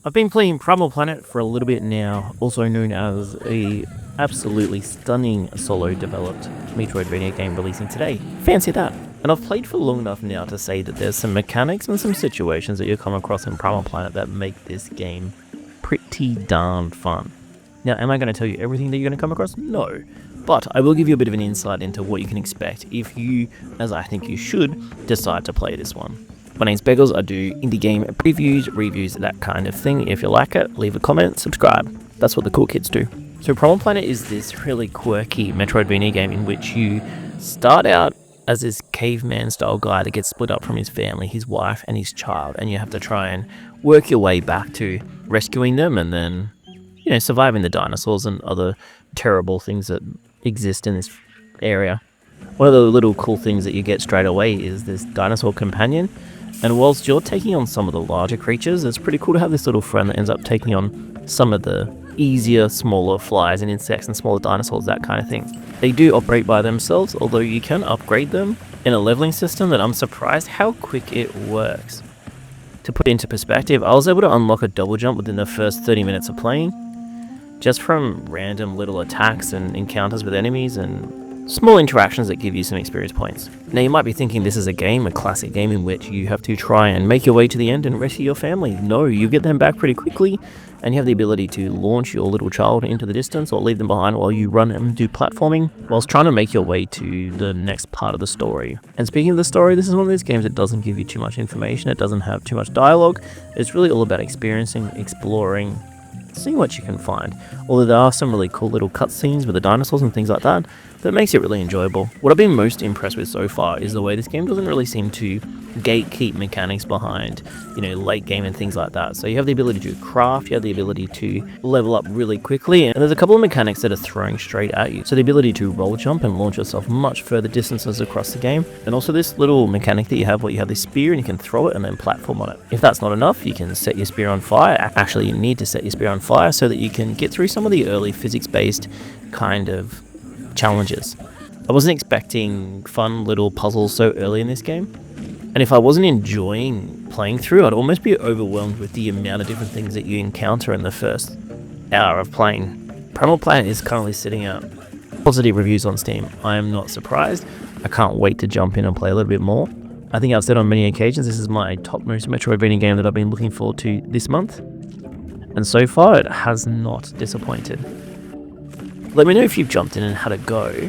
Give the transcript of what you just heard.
I've been playing Primal Planet for a little bit now, also known as a absolutely stunning solo developed Metroidvania game releasing today. Fancy that. And I've played for long enough now to say that there's some mechanics and some situations that you'll come across in Primal Planet that make this game pretty darn fun. Now, am I going to tell you everything that you're going to come across? No. But I will give you a bit of an insight into what you can expect if you, as I think you should, decide to play this one. My name's Beggles, I do indie game previews, reviews, that kind of thing. If you like it, leave a comment, subscribe. That's what the cool kids do. So Primal Planet is this really quirky Metroidvania game in which you start out as this caveman style guy that gets split up from his family, his wife and his child, and you have to try and work your way back to rescuing them and then, surviving the dinosaurs and other terrible things that exist in this area. One of the little cool things that you get straight away is this dinosaur companion. And whilst you're taking on some of the larger creatures, it's pretty cool to have this little friend that ends up taking on some of the easier, smaller flies and insects and smaller dinosaurs, that kind of thing. They do operate by themselves, although you can upgrade them in a leveling system that I'm surprised how quick it works. To put it into perspective, I was able to unlock a double jump within the first 30 minutes of playing, just from random little attacks and encounters with enemies and small interactions that give you some experience points. Now you might be thinking this is a classic game in which you have to try and make your way to the end and rescue your family. No, you get them back pretty quickly and you have the ability to launch your little child into the distance or leave them behind while you run and do platforming whilst trying to make your way to the next part of the story. And speaking of the story, this is one of those games that doesn't give you too much information, it doesn't have too much dialogue. It's really all about experiencing, exploring, seeing what you can find. Although there are some really cool little cutscenes with the dinosaurs and things like that makes it really enjoyable. What I've been most impressed with so far is the way this game doesn't really seem to gatekeep mechanics behind, late game and things like that. So you have the ability to craft, you have the ability to level up really quickly, and there's a couple of mechanics that are throwing straight at you. So the ability to roll jump and launch yourself much further distances across the game, and also this little mechanic that you have where you have this spear and you can throw it and then platform on it. If that's not enough, you can set your spear on fire. Actually, you need to set your spear on fire so that you can get through some of the early physics-based kind of challenges. I wasn't expecting fun little puzzles so early in this game, and if I wasn't enjoying playing through, I'd almost be overwhelmed with the amount of different things that you encounter in the first hour of playing. Primal Planet is currently sitting at positive reviews on Steam. I am not surprised. I can't wait to jump in and play a little bit more. I think I've said on many occasions this is my topmost Metroidvania game that I've been looking forward to this month, and so far it has not disappointed. Let me know if you've jumped in and had a go,